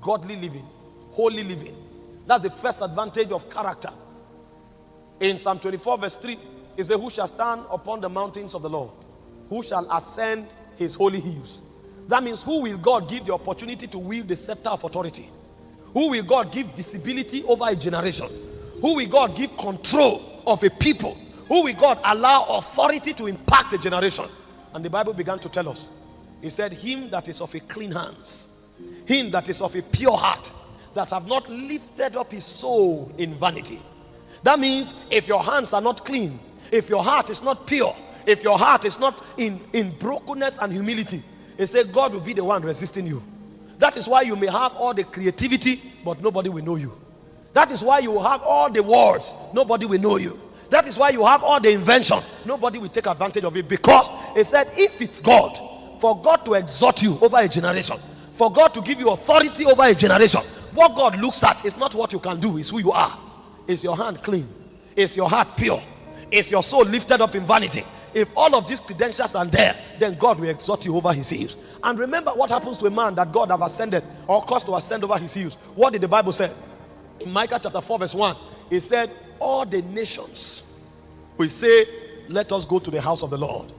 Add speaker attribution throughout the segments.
Speaker 1: godly living, holy living. That's the first advantage of character. In Psalm 24 verse 3, it says, who shall stand upon the mountains of the Lord? Who shall ascend his holy hills? That means, who will God give the opportunity to wield the scepter of authority? Who will God give visibility over a generation? Who will God give control of a people? Who will God allow authority to impact a generation? And the Bible began to tell us. He said, him that is of a clean hands, him that is of a pure heart, that have not lifted up his soul in vanity. That means, if your hands are not clean, if your heart is not pure, if your heart is not in brokenness and humility, he said God will be the one resisting you. That is why you may have all the creativity, but nobody will know you. That is why you will have all the words, nobody will know you. That is why you have all the invention, nobody will take advantage of it. Because he said, if it's God, for God to exhort you over a generation, for God to give you authority over a generation, what God looks at is not what you can do, it's who you are. Is your hand clean? Is your heart pure? Is your soul lifted up in vanity? If all of these credentials are there, then God will exhort you over his hills. And remember what happens to a man that God have ascended or caused to ascend over his hills. What did the Bible say? In Micah chapter 4 verse 1, it said, all the nations will say, let us go to the house of the Lord.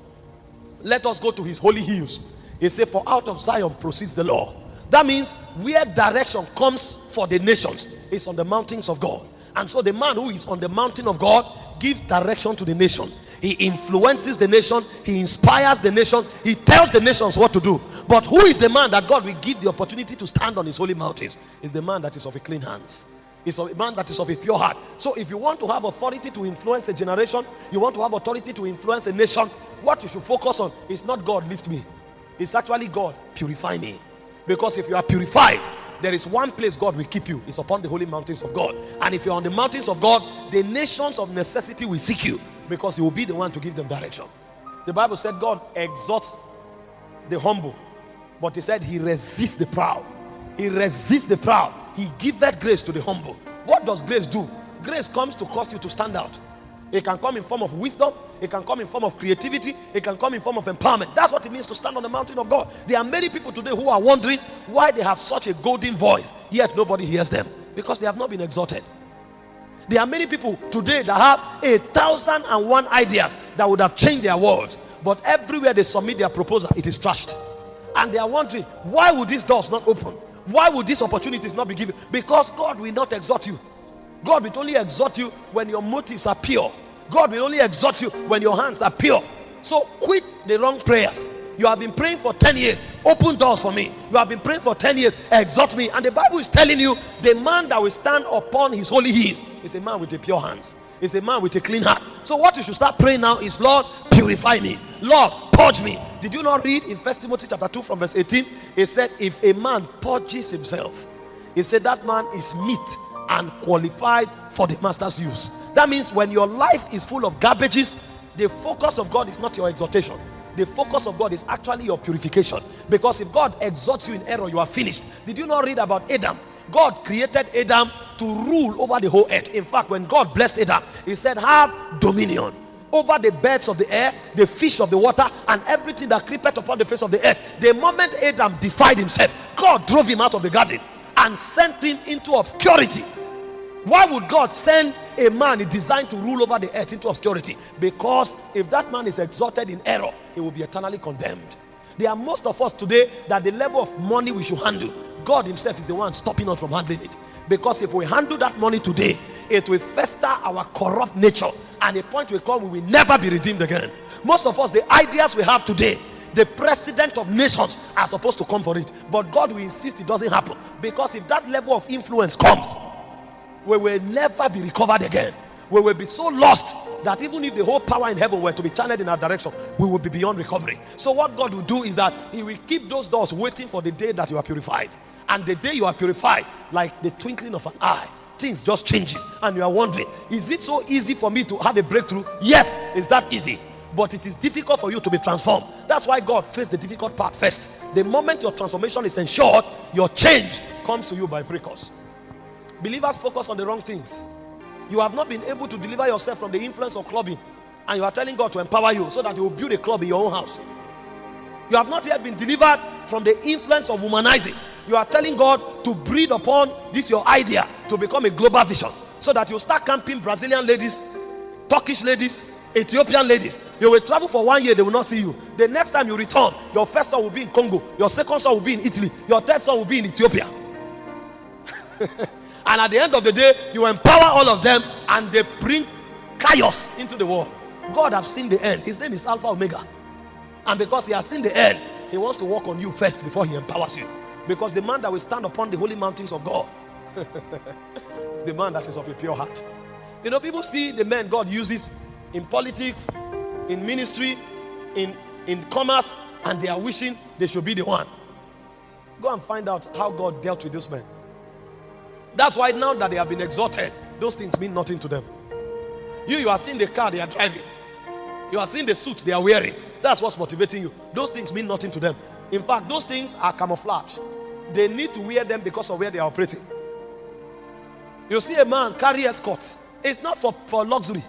Speaker 1: Let us go to his holy hills. He said, for out of Zion proceeds the law. That means where direction comes for the nations is on the mountains of God. And so the man who is on the mountain of God gives direction to the nations. He influences the nation. He inspires the nation. He tells the nations what to do. But who is the man that God will give the opportunity to stand on his holy mountains? Is the man that is of a clean hands. It's a man that is of a pure heart. So if you want to have authority to influence a generation, you want to have authority to influence a nation, what you should focus on is not God lift me. It's actually God purify me. Because if you are purified, there is one place God will keep you. It's upon the holy mountains of God. And if you're on the mountains of God, the nations of necessity will seek you, because he will be the one to give them direction. The Bible said God exalts the humble, but he said he resists the proud. He resists the proud. He giveth grace to the humble. What does grace do? Grace comes to cause you to stand out. It can come in form of wisdom. It can come in form of creativity. It can come in form of empowerment. That's what it means to stand on the mountain of God. There are many people today who are wondering why they have such a golden voice, yet nobody hears them, because they have not been exalted. There are many people today that have 1,001 ideas that would have changed their world, but everywhere they submit their proposal, it is trashed. And they are wondering, why would these doors not open? Why would these opportunities not be given? Because God will not exalt you. God will only exalt you when your motives are pure. God will only exalt you when your hands are pure. So quit the wrong prayers. You have been praying for 10 years, open doors for me. You have been praying for 10 years, exalt me. And the Bible is telling you, the man that will stand upon his holy hills is a man with a pure hands. Is a man with a clean heart. So what you should start praying now is, Lord, purify me. Lord, purge me. Did you not read in 1 Timothy chapter 2 from verse 18? It said, if a man purges himself, it said that man is meet and qualified for the master's use. That means when your life is full of garbages, the focus of God is not your exaltation. The focus of God is actually your purification. Because if God exalts you in error, you are finished. Did you not read about Adam? God created Adam to rule over the whole earth. In fact, when God blessed Adam, he said, have dominion over the birds of the air, the fish of the water, and everything that creepeth upon the face of the earth. The moment Adam defied himself, God drove him out of the garden and sent him into obscurity. Why would God send a man designed to rule over the earth into obscurity? Because if that man is exalted in error, he will be eternally condemned. There are most of us today that the level of money we should handle, God himself is the one stopping us from handling it. Because if we handle that money today, it will fester our corrupt nature, and a point will come we will never be redeemed again. Most of us, the ideas we have today, the president of nations are supposed to come for it, but God will insist it doesn't happen. Because if that level of influence comes, we will never be recovered again. We will be so lost that even if the whole power in heaven were to be channeled in our direction, we will be beyond recovery. So what God will do is that he will keep those doors waiting for the day that you are purified. And the day you are purified, like the twinkling of an eye, things just changes. And you are wondering, is it so easy for me to have a breakthrough? Yes, it's that easy. But it is difficult for you to be transformed. That's why God faced the difficult part first. The moment your transformation is ensured, your change comes to you by free course. Believers focus on the wrong things. You have not been able to deliver yourself from the influence of clubbing, and you are telling God to empower you so that you will build a club in your own house. You have not yet been delivered from the influence of womanizing, You are telling God to breathe upon this your idea to become a global vision, so that you start camping Brazilian ladies, Turkish ladies, Ethiopian ladies. You will travel for 1 year, they will not see you. The next time you return, your first son will be in Congo, your second son will be in Italy, your third son will be in Ethiopia. And at the end of the day, you empower all of them and they bring chaos into the world. God has seen the end. His name is Alpha Omega. And because he has seen the end, he wants to work on you first before he empowers you. Because the man that will stand upon the holy mountains of God is the man that is of a pure heart. You know, people see the men God uses in politics, in ministry, in commerce, and they are wishing they should be the one. Go and find out how God dealt with those men. That's why now that they have been exalted, those things mean nothing to them. You are seeing the car they are driving. You are seeing the suits they are wearing. That's what's motivating you. Those things mean nothing to them. In fact, those things are camouflage. They need to wear them because of where they are operating. You see a man carry escorts. It's not for luxury.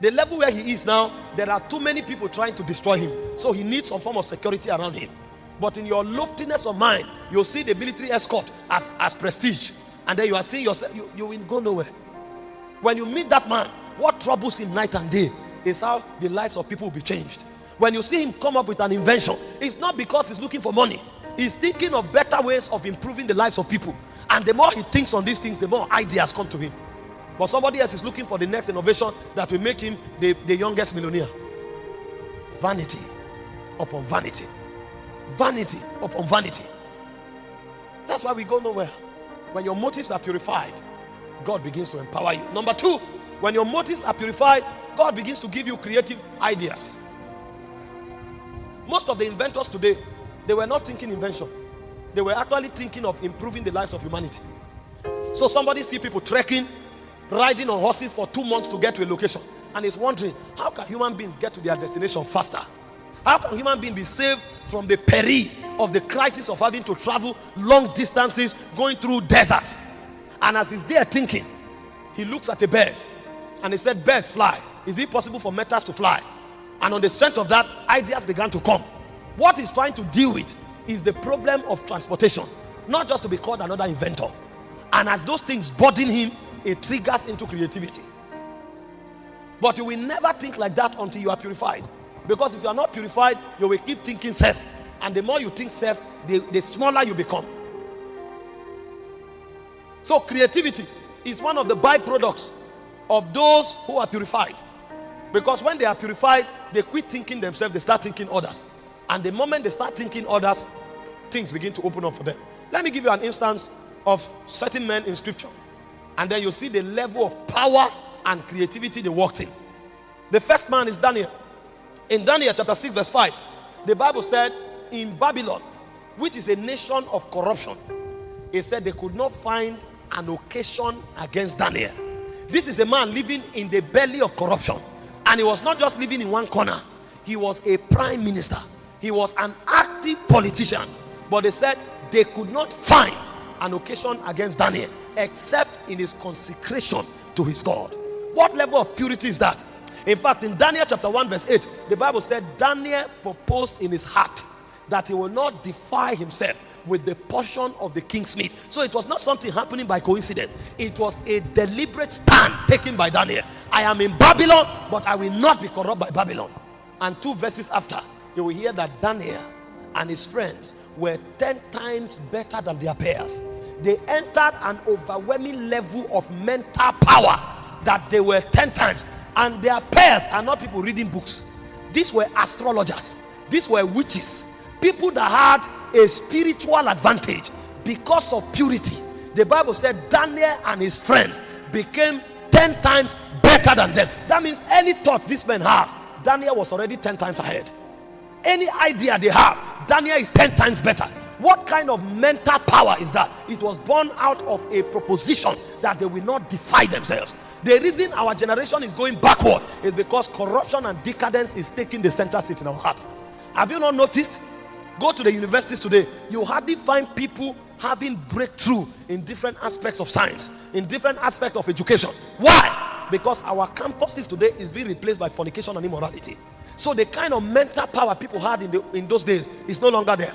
Speaker 1: The level where he is now, there are too many people trying to destroy him. So he needs some form of security around him. But in your loftiness of mind, you'll see the military escort as prestige. And then you are seeing yourself, you will go nowhere. When you meet that man, what troubles him night and day is how the lives of people will be changed. When you see him come up with an invention, it's not because he's looking for money. He's thinking of better ways of improving the lives of people. And the more he thinks on these things, the more ideas come to him. But somebody else is looking for the next innovation that will make him the youngest millionaire. Vanity upon vanity. Vanity upon vanity. That's why we go nowhere. When your motives are purified, God begins to empower you. Number two, when your motives are purified, God begins to give you creative ideas. Most of the inventors today, they were not thinking invention. They were actually thinking of improving the lives of humanity. So somebody see people trekking, riding on horses for 2 months to get to a location, and is wondering, how can human beings get to their destination faster? How can human beings be saved from the peril of the crisis of having to travel long distances, going through deserts? And as he's there thinking, he looks at a bird and he said, birds fly. Is it possible for metals to fly? And on the strength of that, ideas began to come. What he's trying to deal with is the problem of transportation, not just to be called another inventor. And as those things burden him, it triggers into creativity. But you will never think like that until you are purified. Because if you are not purified, you will keep thinking self. And the more you think self, the smaller you become. So creativity is one of the byproducts of those who are purified. Because when they are purified, they quit thinking themselves, they start thinking others. And the moment they start thinking others, things begin to open up for them. Let me give you an instance of certain men in scripture. And then you see the level of power and creativity they walked in. The first man is Daniel. In Daniel chapter 6 verse 5, the Bible said, in Babylon, which is a nation of corruption, it said they could not find an occasion against Daniel. This is a man living in the belly of corruption. And he was not just living in one corner. He was a prime minister. He was an active politician. But they said they could not find an occasion against Daniel except in his consecration to his God. What level of purity is that? In fact, in Daniel chapter 1 verse 8, the Bible said Daniel proposed in his heart that he will not defile himself with the portion of the king's meat. So it was not something happening by coincidence. It was a deliberate stand taken by Daniel. I am in Babylon, but I will not be corrupt by Babylon. And 2 verses after, you will hear that Daniel and his friends were 10 times better than their peers. They entered an overwhelming level of mental power that they were 10 times. And their peers are not people reading books. These were astrologers. These were witches. People that had a spiritual advantage because of purity. The Bible said Daniel and his friends became 10 times better than them. That means any thought these men have, Daniel was already 10 times ahead. Any idea they have, Daniel is 10 times better. What kind of mental power is that? It was born out of a proposition that they will not defy themselves. The reason our generation is going backward is because corruption and decadence is taking the center seat in our hearts. Have you not noticed? Go to the universities today, you hardly find people having breakthrough in different aspects of science, in different aspects of education. Why? Because our campuses today is being replaced by fornication and immorality. So the kind of mental power people had in those days is no longer there.